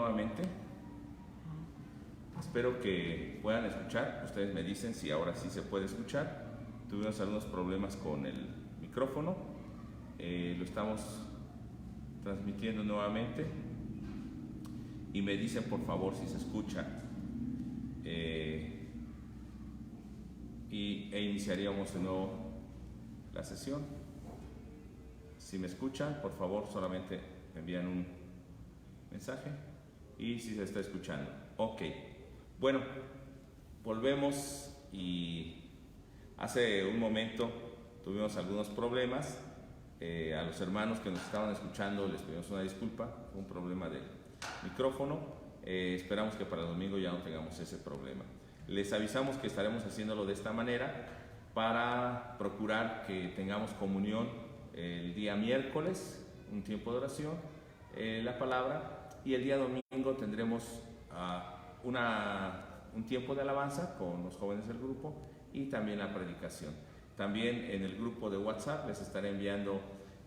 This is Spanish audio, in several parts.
nuevamente. Espero que puedan escuchar. Ustedes me dicen si ahora sí se puede escuchar. Tuvimos algunos problemas con el micrófono. Lo estamos transmitiendo nuevamente. Y me dicen por favor si se escucha. E iniciaríamos de nuevo la sesión. Si me escuchan, por favor, solamente me envían un mensaje. Y si se está escuchando. Ok. Bueno, volvemos y hace un momento tuvimos algunos problemas. A los hermanos que nos estaban escuchando les pedimos una disculpa, un problema del micrófono. Esperamos que para el domingo ya no tengamos ese problema. Les avisamos que estaremos haciéndolo de esta manera para procurar que tengamos comunión el día miércoles, un tiempo de oración, la palabra, y el día domingo tendremos un tiempo de alabanza con los jóvenes del grupo y también la predicación. También en el grupo de WhatsApp les estaré enviando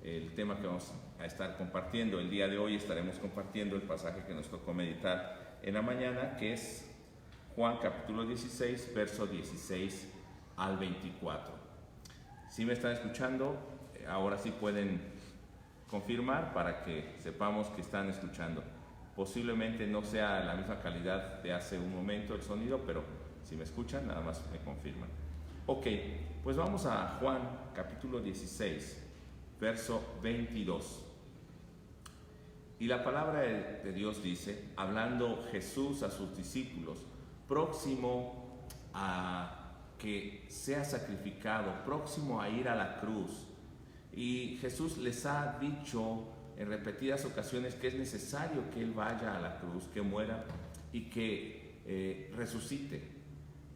el tema que vamos a estar compartiendo. El día de hoy estaremos compartiendo el pasaje que nos tocó meditar en la mañana, que es Juan capítulo 16, verso 16 al 24. Si me están escuchando, ahora sí pueden confirmar para que sepamos que están escuchando. Posiblemente no sea la misma calidad de hace un momento el sonido, pero si me escuchan, nada más me confirman. Ok, pues vamos a Juan capítulo 16, verso 22. Y la palabra de Dios dice, hablando Jesús a sus discípulos, próximo a que sea sacrificado, próximo a ir a la cruz. Y Jesús les ha dicho en repetidas ocasiones que es necesario que Él vaya a la cruz, que muera y que resucite.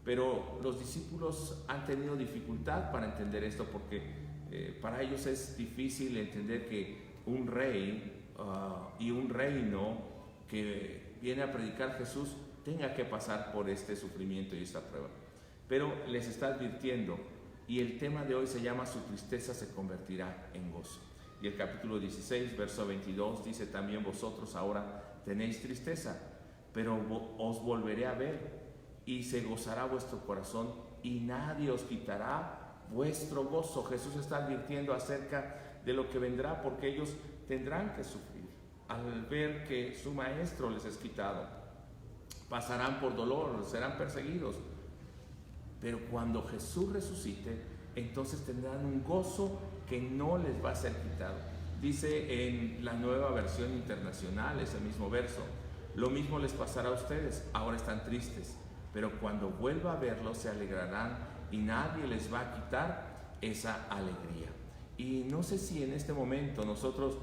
Pero los discípulos han tenido dificultad para entender esto porque para ellos es difícil entender que un rey y un reino que viene a predicar Jesús tenga que pasar por este sufrimiento y esta prueba. Pero les está advirtiendo, y el tema de hoy se llama su tristeza se convertirá en gozo. Y el capítulo 16, verso 22 dice, también vosotros ahora tenéis tristeza, pero os volveré a ver y se gozará vuestro corazón y nadie os quitará vuestro gozo. Jesús está advirtiendo acerca de lo que vendrá porque ellos tendrán que sufrir al ver que su maestro les es quitado. Pasarán por dolor, serán perseguidos, pero cuando Jesús resucite, entonces tendrán un gozo que no les va a ser quitado. Dice en la Nueva Versión Internacional, ese mismo verso, lo mismo les pasará a ustedes, ahora están tristes, pero cuando vuelva a verlos se alegrarán y nadie les va a quitar esa alegría. Y no sé si en este momento nosotros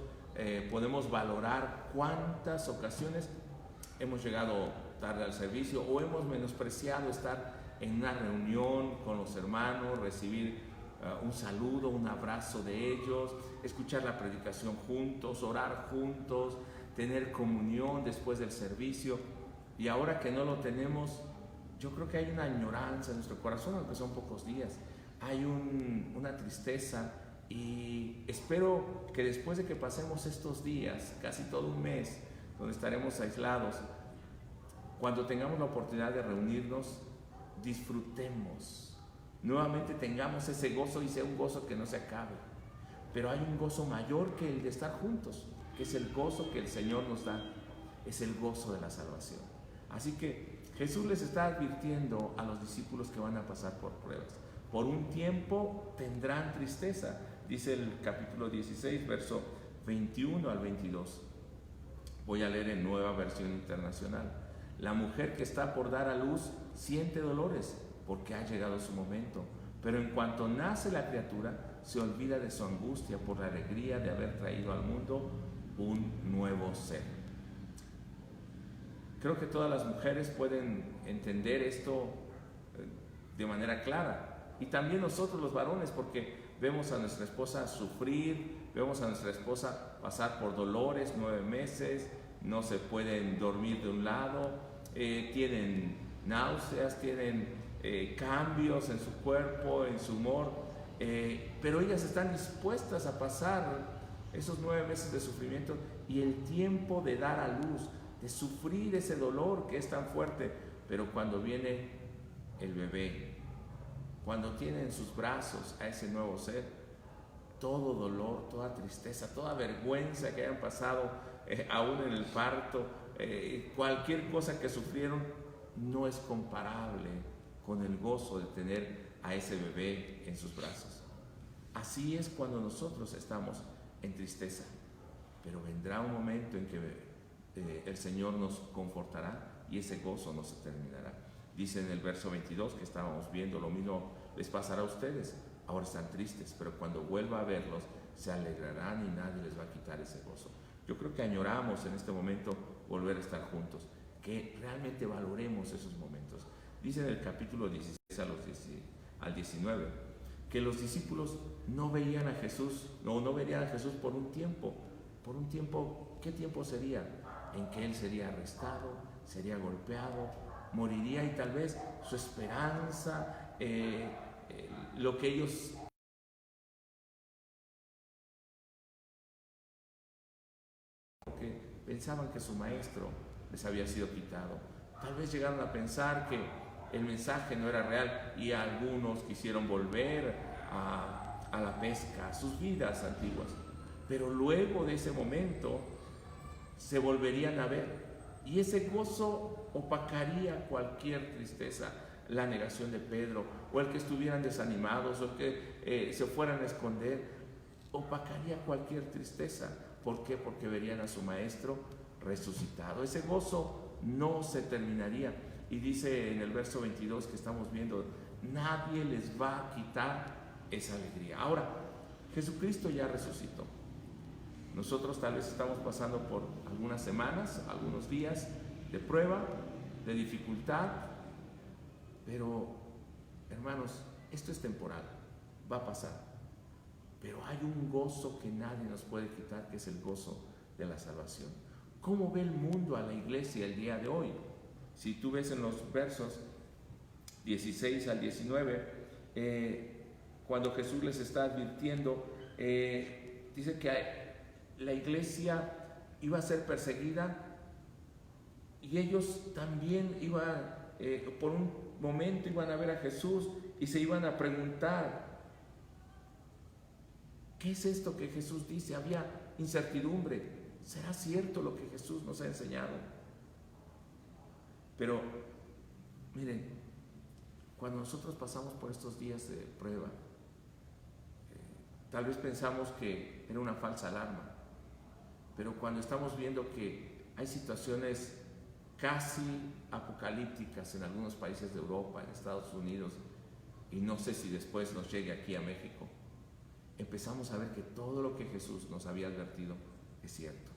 podemos valorar cuántas ocasiones hemos llegado tarde al servicio o hemos menospreciado estar en una reunión con los hermanos, recibir un saludo, un abrazo de ellos, escuchar la predicación juntos, orar juntos, tener comunión después del servicio. Y ahora que no lo tenemos, yo creo que hay una añoranza en nuestro corazón, aunque son pocos días, hay una tristeza, y espero que después de que pasemos estos días, casi todo un mes, donde estaremos aislados, cuando tengamos la oportunidad de reunirnos, disfrutemos, nuevamente tengamos ese gozo y sea un gozo que no se acabe. Pero hay un gozo mayor que el de estar juntos, que es el gozo que el Señor nos da, es el gozo de la salvación. Así que Jesús les está advirtiendo a los discípulos que van a pasar por pruebas. Por un tiempo tendrán tristeza, dice el capítulo 16, verso 21 al 22. Voy a leer en Nueva Versión Internacional. La mujer que está por dar a luz siente dolores porque ha llegado su momento, pero en cuanto nace la criatura, se olvida de su angustia por la alegría de haber traído al mundo un nuevo ser. Creo que todas las mujeres pueden entender esto de manera clara, y también nosotros los varones, porque vemos a nuestra esposa sufrir, vemos a nuestra esposa pasar por dolores 9 meses, no se pueden dormir de un lado, tienen náuseas, tienen cambios en su cuerpo, en su humor, pero ellas están dispuestas a pasar esos 9 meses de sufrimiento y el tiempo de dar a luz. de sufrir ese dolor que es tan fuerte, pero cuando viene el bebé, cuando tiene en sus brazos a ese nuevo ser, todo dolor, toda tristeza, toda vergüenza que hayan pasado aún en el parto, cualquier cosa que sufrieron, no es comparable con el gozo de tener a ese bebé en sus brazos. Así es cuando nosotros estamos en tristeza, pero vendrá un momento en que el Señor nos confortará y ese gozo no se terminará. Dice en el verso 22 que estábamos viendo, lo mismo les pasará a ustedes. Ahora están tristes, pero cuando vuelva a verlos, se alegrarán y nadie les va a quitar ese gozo. Yo creo que añoramos en este momento volver a estar juntos, que realmente valoremos esos momentos. Dice en el capítulo 16 al 19, que los discípulos no veían a Jesús, no verían a Jesús por un tiempo. ¿Qué tiempo sería? En que Él sería arrestado, sería golpeado, moriría y tal vez su esperanza, lo que ellos porque pensaban que su maestro les había sido quitado. Tal vez llegaron a pensar que el mensaje no era real y algunos quisieron volver a la pesca, a sus vidas antiguas. Pero luego de ese momento se volverían a ver y ese gozo opacaría cualquier tristeza, la negación de Pedro o el que estuvieran desanimados o el que se fueran a esconder, opacaría cualquier tristeza. ¿Por qué? Porque verían a su maestro resucitado. Ese gozo no se terminaría. Y dice en el verso 22 que estamos viendo, nadie les va a quitar esa alegría. Ahora, Jesucristo ya resucitó. Nosotros tal vez estamos pasando por algunas semanas, algunos días de prueba, de dificultad, pero hermanos, esto es temporal, va a pasar. Pero hay un gozo que nadie nos puede quitar, que es el gozo de la salvación. ¿Cómo ve el mundo a la iglesia el día de hoy? Si tú ves en los versos 16 al 19, cuando Jesús les está advirtiendo, dice que la iglesia iba a ser perseguida y ellos también iban, por un momento iban a ver a Jesús y se iban a preguntar, ¿qué es esto que Jesús dice? Había incertidumbre. ¿Será cierto lo que Jesús nos ha enseñado? Pero, miren, cuando nosotros pasamos por estos días de prueba, tal vez pensamos que era una falsa alarma, pero cuando estamos viendo que hay situaciones casi apocalípticas en algunos países de Europa, en Estados Unidos, y no sé si después nos llegue aquí a México, empezamos a ver que todo lo que Jesús nos había advertido es cierto.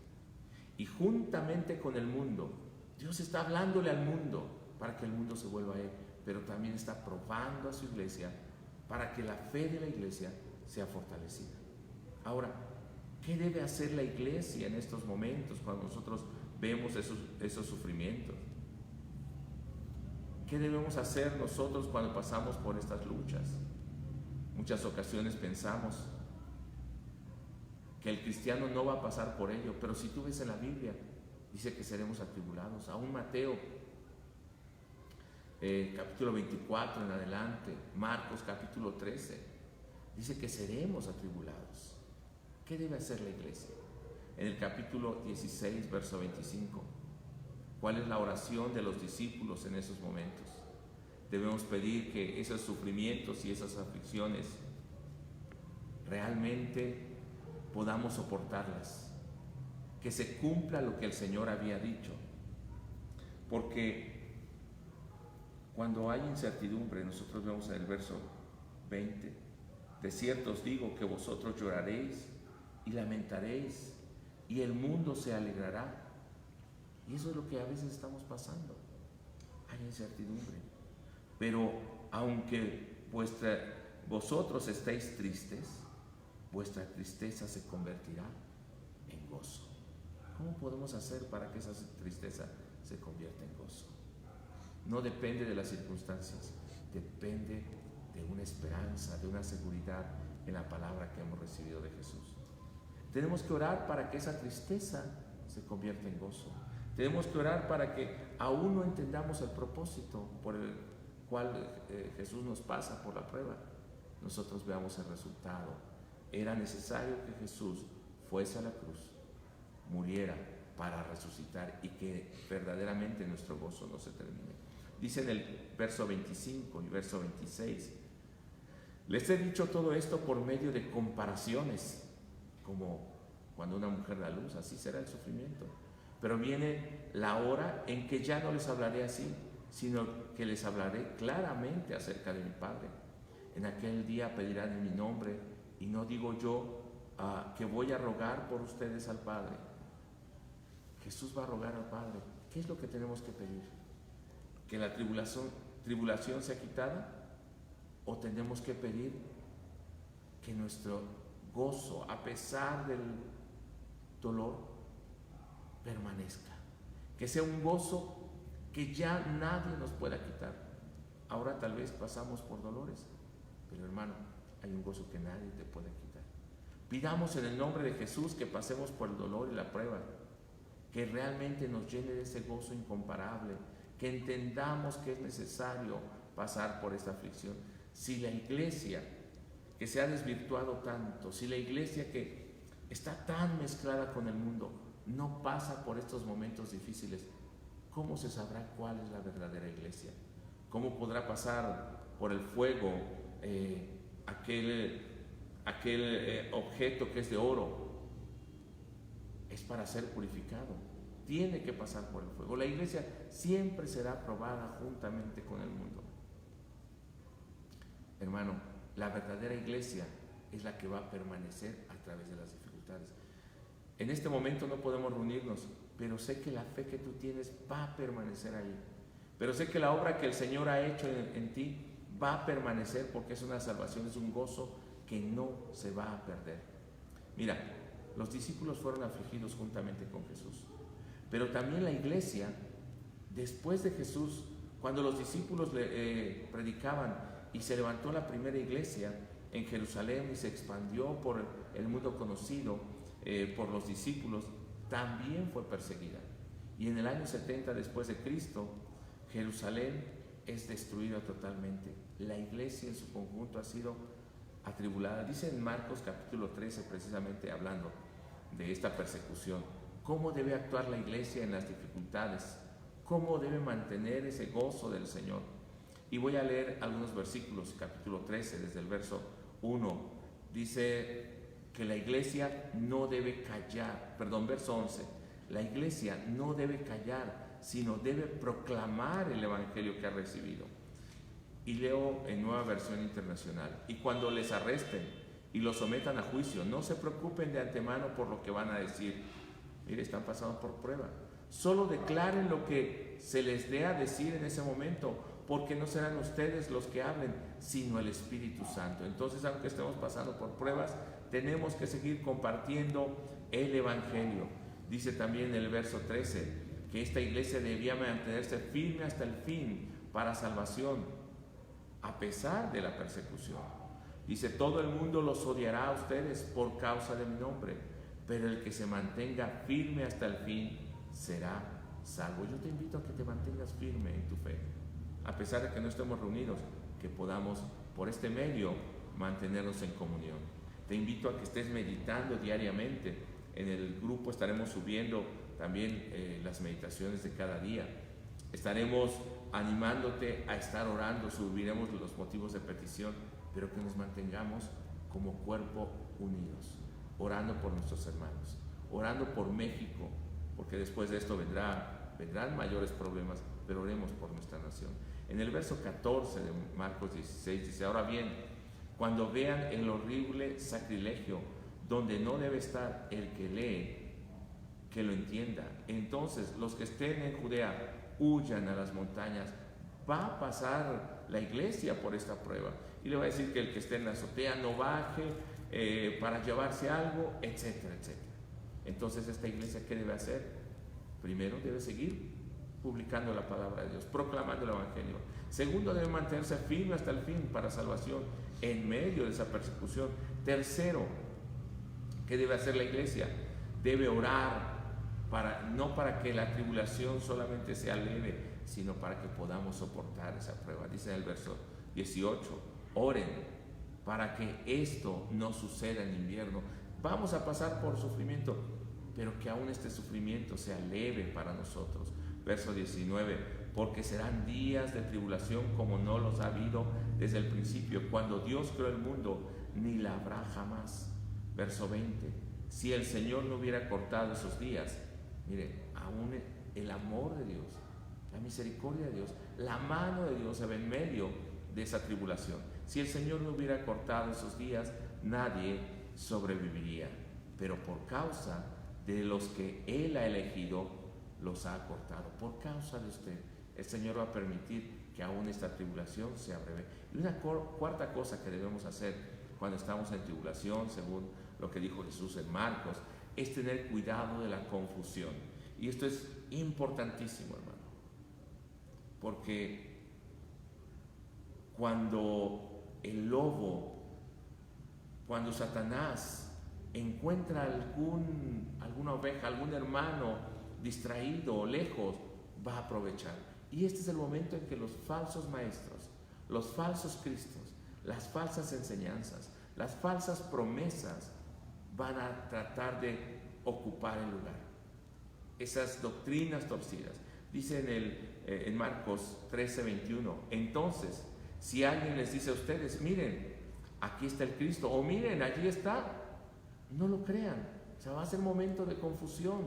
Y juntamente con el mundo, Dios está hablándole al mundo para que el mundo se vuelva a Él, pero también está probando a su iglesia para que la fe de la iglesia sea fortalecida. Ahora, ¿qué debe hacer la iglesia en estos momentos cuando nosotros vemos esos sufrimientos? ¿Qué debemos hacer nosotros cuando pasamos por estas luchas? Muchas ocasiones pensamos que el cristiano no va a pasar por ello, pero si tú ves en la Biblia, dice que seremos atribulados. Aún Mateo, capítulo 24 en adelante, Marcos capítulo 13, dice que seremos atribulados. ¿Qué debe hacer la iglesia? En el capítulo 16, verso 25, ¿cuál es la oración de los discípulos en esos momentos? Debemos pedir que esos sufrimientos y esas aflicciones realmente podamos soportarlas, que se cumpla lo que el Señor había dicho, porque cuando hay incertidumbre, nosotros vemos en el verso 20, de cierto os digo que vosotros lloraréis y lamentaréis y el mundo se alegrará. Y eso es lo que a veces estamos pasando, hay incertidumbre, pero aunque vosotros estéis tristes, vuestra tristeza se convertirá en gozo. ¿Cómo podemos hacer para que esa tristeza se convierta en gozo? No depende de las circunstancias, depende de una esperanza, de una seguridad en la palabra que hemos recibido de Jesús. Tenemos que orar para que esa tristeza se convierta en gozo. Tenemos que orar para que aún no entendamos el propósito por el cual Jesús nos pasa por la prueba, nosotros veamos el resultado. Era necesario que Jesús fuese a la cruz, muriera para resucitar y que verdaderamente nuestro gozo no se termine. Dice en el verso 25 y verso 26: les he dicho todo esto por medio de comparaciones, como cuando una mujer da luz, así será el sufrimiento. Pero viene la hora en que ya no les hablaré así, sino que les hablaré claramente acerca de mi Padre. En aquel día pedirán en mi nombre, y no digo yo que voy a rogar por ustedes al Padre. Jesús va a rogar al Padre. ¿Qué es lo que tenemos que pedir? ¿Que la tribulación sea quitada? ¿O tenemos que pedir que nuestro gozo, a pesar del dolor, permanezca? Que sea un gozo que ya nadie nos pueda quitar. Ahora tal vez pasamos por dolores, pero hermano, hay un gozo que nadie te puede quitar. Pidamos en el nombre de Jesús que pasemos por el dolor y la prueba, que realmente nos llene de ese gozo incomparable, que entendamos que es necesario pasar por esta aflicción. Si la iglesia que se ha desvirtuado tanto, si la iglesia que está tan mezclada con el mundo no pasa por estos momentos difíciles, ¿cómo se sabrá cuál es la verdadera iglesia? ¿Cómo podrá pasar por el fuego aquel objeto que es de oro? Es para ser purificado, tiene que pasar por el fuego. La iglesia siempre será probada juntamente con el mundo. Hermano, la verdadera iglesia es la que va a permanecer a través de las dificultades. En este momento no podemos reunirnos, pero sé que la fe que tú tienes va a permanecer ahí. Pero sé que la obra que el Señor ha hecho en ti va a permanecer, porque es una salvación, es un gozo que no se va a perder. Mira, los discípulos fueron afligidos juntamente con Jesús, pero también la iglesia, después de Jesús, cuando los discípulos predicaban y se levantó la primera iglesia en Jerusalén y se expandió por el mundo conocido por los discípulos, también fue perseguida. Y en el año 70 después de Cristo, Jerusalén es destruida totalmente. La iglesia en su conjunto ha sido atribulada. Dice en Marcos capítulo 13, precisamente hablando de esta persecución, cómo debe actuar la iglesia en las dificultades, cómo debe mantener ese gozo del Señor. Y voy a leer algunos versículos, capítulo 13, desde el verso 1. Dice que la iglesia no debe callar, verso 11. La iglesia no debe callar, sino debe proclamar el evangelio que ha recibido. Y leo en Nueva Versión Internacional: y cuando les arresten y los sometan a juicio, no se preocupen de antemano por lo que van a decir. Mire, están pasando por prueba. Solo declaren lo que se les dé a decir en ese momento, porque no serán ustedes los que hablen, sino el Espíritu Santo. Entonces, aunque estemos pasando por pruebas, tenemos que seguir compartiendo el evangelio. Dice también en el verso 13 que esta iglesia debía mantenerse firme hasta el fin para salvación, a pesar de la persecución. Dice: todo el mundo los odiará a ustedes por causa de mi nombre, pero el que se mantenga firme hasta el fin será salvo. Yo te invito a que te mantengas firme en tu fe, a pesar de que no estemos reunidos, que podamos por este medio mantenernos en comunión. Te invito a que estés meditando diariamente. En el grupo estaremos subiendo también las meditaciones de cada día. Estaremos animándote a estar orando, subiremos los motivos de petición, pero que nos mantengamos como cuerpo unidos, orando por nuestros hermanos, orando por México, porque después de esto vendrán mayores problemas, pero oremos por nuestra nación. En el verso 14 de Marcos 16 dice: ahora bien, cuando vean el horrible sacrilegio donde no debe estar el que lee, que lo entienda. Entonces los que estén en Judea huyan a las montañas. Va a pasar la iglesia por esta prueba y le va a decir que el que esté en la azotea no baje para llevarse algo, etcétera, etcétera. Entonces, esta iglesia, ¿qué debe hacer? Primero, debe seguir publicando la palabra de Dios, proclamando el evangelio. Segundo, debe mantenerse firme hasta el fin para salvación en medio de esa persecución. Tercero, ¿qué debe hacer la iglesia? Debe orar no para que la tribulación solamente sea leve, sino para que podamos soportar esa prueba. Dice en el verso 18, oren para que esto no suceda en invierno. Vamos a pasar por sufrimiento, pero que aún este sufrimiento sea leve para nosotros. Verso 19, porque serán días de tribulación como no los ha habido desde el principio, cuando Dios creó el mundo, ni la habrá jamás. Verso 20, si el Señor no hubiera cortado esos días, mire, aún el amor de Dios, la misericordia de Dios, la mano de Dios se ve en medio de esa tribulación. Si el Señor no hubiera cortado esos días, nadie sobreviviría, pero por causa de los que Él ha elegido, los ha cortado. Por causa de usted, el Señor va a permitir que aún esta tribulación sea breve. Y una cuarta cosa que debemos hacer cuando estamos en tribulación, según lo que dijo Jesús en Marcos, es tener cuidado de la confusión. Y esto es importantísimo, hermano, porque cuando el lobo, cuando Satanás encuentra alguna oveja, algún hermano distraído o lejos, va a aprovechar. Y este es el momento en que los falsos maestros, los falsos cristos, las falsas enseñanzas, las falsas promesas van a tratar de ocupar el lugar. Esas doctrinas torcidas. Dice en Marcos 13:21, entonces, si alguien les dice a ustedes, miren, aquí está el Cristo, o miren, allí está, no lo crean. O sea, va a ser momento de confusión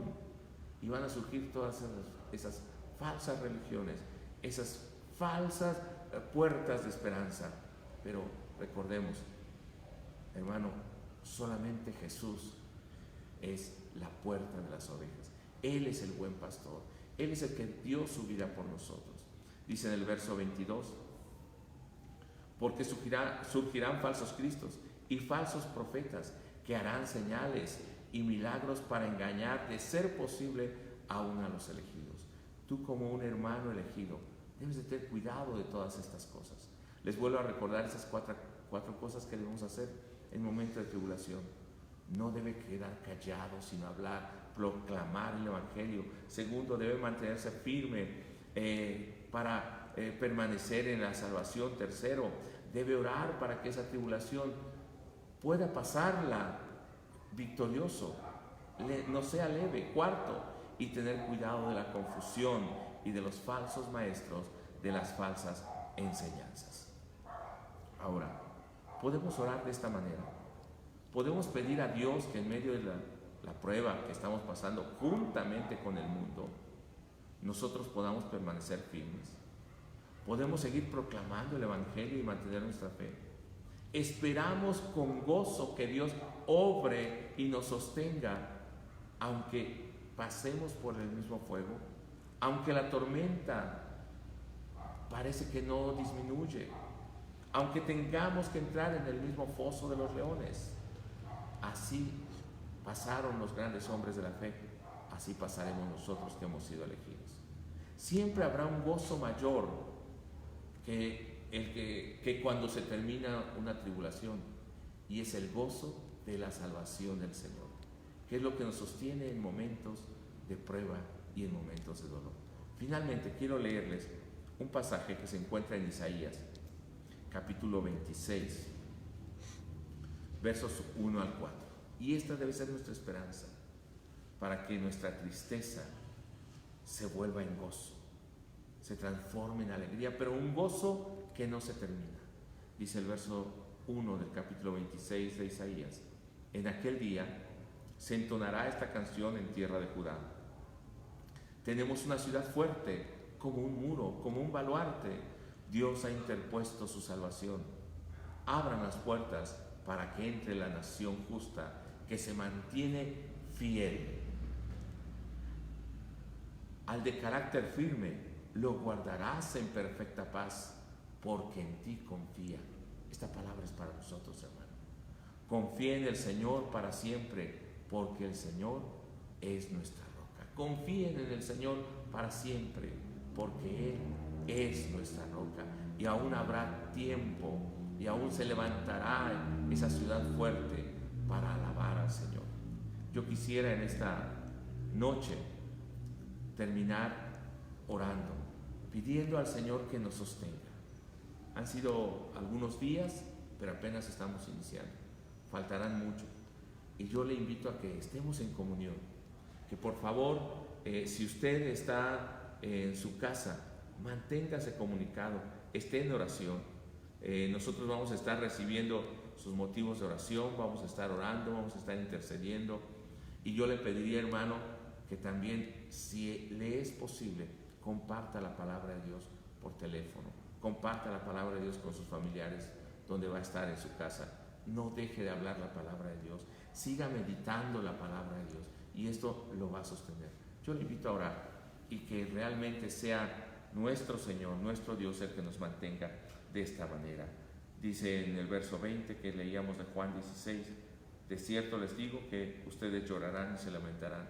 y van a surgir todas esas falsas religiones, esas falsas puertas de esperanza. Pero recordemos, hermano, solamente Jesús es la puerta de las ovejas. Él es el buen pastor. Él es el que dio su vida por nosotros. Dice en el verso 22, porque surgirán falsos cristos y falsos profetas que harán señales y milagros para engañar, de ser posible, aún a los elegidos. Tú, como un hermano elegido, debes de tener cuidado de todas estas cosas. Les vuelvo a recordar esas cuatro cosas que debemos hacer en momento de tribulación. No debe quedar callado, sino hablar, proclamar el Evangelio. Segundo, debe mantenerse firme para permanecer en la salvación. Tercero, debe orar para que esa tribulación pueda pasarla victorioso, no sea leve. Cuarto, y tener cuidado de la confusión y de los falsos maestros, de las falsas enseñanzas. Ahora, podemos orar de esta manera. Podemos pedir a Dios que en medio de la prueba que estamos pasando juntamente con el mundo, nosotros podamos permanecer firmes. Podemos seguir proclamando el Evangelio y mantener nuestra fe. Esperamos con gozo que Dios obre y nos sostenga, aunque pasemos por el mismo fuego, aunque la tormenta parece que no disminuye, aunque tengamos que entrar en el mismo foso de los leones. Así pasaron los grandes hombres de la fe, así pasaremos nosotros que hemos sido elegidos. Siempre habrá un gozo mayor que cuando se termina una tribulación, y es el gozo de la salvación del Señor, que es lo que nos sostiene en momentos de prueba y en momentos de dolor. Finalmente, quiero leerles un pasaje que se encuentra en Isaías, capítulo 26, versos 1 al 4. Y esta debe ser nuestra esperanza, para que nuestra tristeza se vuelva en gozo, se transforme en alegría, pero un gozo que no se termina. Dice el verso 1 del capítulo 26 de Isaías: en aquel día se entonará esta canción en tierra de Judá. Tenemos una ciudad fuerte, como un muro, como un baluarte. Dios ha interpuesto su salvación. Abran las puertas para que entre la nación justa, que se mantiene fiel. Al de carácter firme lo guardarás en perfecta paz, porque en ti confía. Esta palabra es para nosotros, hermano. Confía en el Señor para siempre, porque el Señor es nuestra roca. Confíen en el Señor para siempre, porque Él es nuestra roca. Y aún habrá tiempo, y aún se levantará esa ciudad fuerte para alabar al Señor. Yo quisiera en esta noche terminar orando, pidiendo al Señor que nos sostenga. Han sido algunos días, pero apenas estamos iniciando. Faltarán mucho. Y yo le invito a que estemos en comunión. Que por favor, si usted está en su casa, manténgase comunicado, esté en oración. Nosotros vamos a estar recibiendo sus motivos de oración, vamos a estar orando, vamos a estar intercediendo. Y yo le pediría, hermano, que también, si le es posible, comparta la palabra de Dios por teléfono, comparta la palabra de Dios con sus familiares, donde va a estar en su casa. No deje de hablar la palabra de Dios, siga meditando la palabra de Dios, y esto lo va a sostener. Yo le invito a orar y que realmente sea nuestro Señor, nuestro Dios, el que nos mantenga de esta manera. Dice en el verso 20 que leíamos de Juan 16: de cierto les digo que ustedes llorarán y se lamentarán,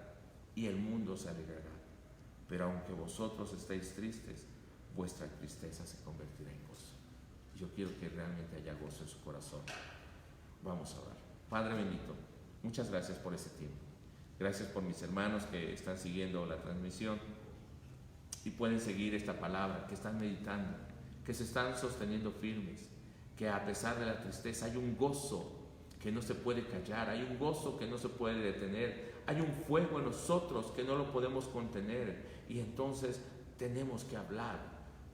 y el mundo se alegrará. Pero aunque vosotros estéis tristes, vuestra tristeza se convertirá en gozo. Yo quiero que realmente haya gozo en su corazón. Vamos a orar. Padre bendito, muchas gracias por este tiempo. Gracias por mis hermanos que están siguiendo la transmisión y pueden seguir esta palabra, que están meditando, que se están sosteniendo firmes, que a pesar de la tristeza hay un gozo que no se puede callar, hay un gozo que no se puede detener, hay un fuego en nosotros que no lo podemos contener, y entonces tenemos que hablar,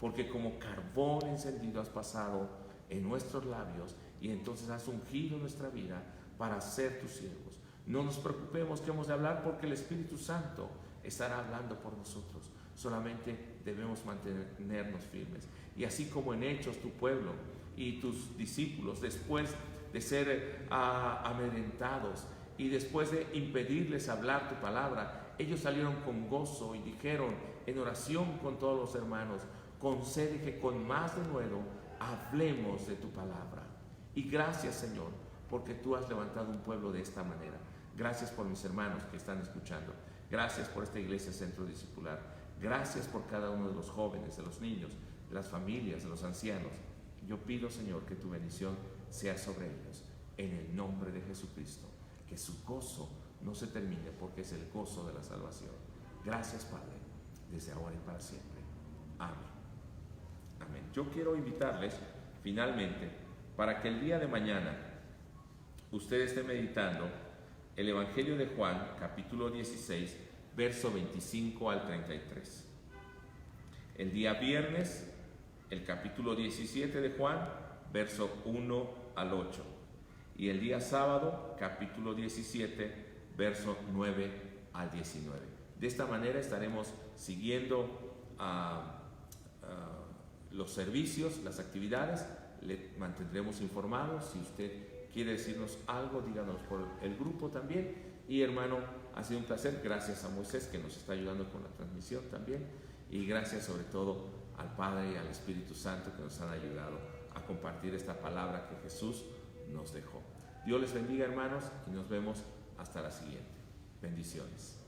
porque como carbón encendido has pasado en nuestros labios, y entonces has ungido nuestra vida para ser tus siervos. No nos preocupemos que hemos de hablar, porque el Espíritu Santo estará hablando por nosotros. Solamente debemos mantenernos firmes. Y así como en Hechos tu pueblo y tus discípulos, después de ser amedrentados y después de impedirles hablar tu palabra, ellos salieron con gozo y dijeron en oración con todos los hermanos: concede que con más denuedo hablemos de tu palabra. Y gracias, Señor, porque tú has levantado un pueblo de esta manera. Gracias por mis hermanos que están escuchando. Gracias por esta iglesia Centro Discipular. Gracias por cada uno de los jóvenes, de los niños, de las familias, de los ancianos. Yo pido, Señor, que tu bendición sea sobre ellos, en el nombre de Jesucristo. Que su gozo no se termine, porque es el gozo de la salvación. Gracias, Padre, desde ahora y para siempre. Amén. Amén. Yo quiero invitarles, finalmente, para que el día de mañana usted esté meditando el Evangelio de Juan, capítulo 16, verso 25 al 33. El día viernes, el capítulo 17 de Juan, verso 1 al 8. Y el día sábado, capítulo 17, verso 9 al 19. De esta manera estaremos siguiendo los servicios, las actividades. Le mantendremos informados. Si usted quiere decirnos algo, díganos por el grupo también. Y hermano, ha sido un placer. Gracias a Moisés, que nos está ayudando con la transmisión también. Y gracias sobre todo al Padre y al Espíritu Santo, que nos han ayudado a compartir esta palabra que Jesús nos dejó. Dios les bendiga, hermanos, y nos vemos hasta la siguiente. Bendiciones.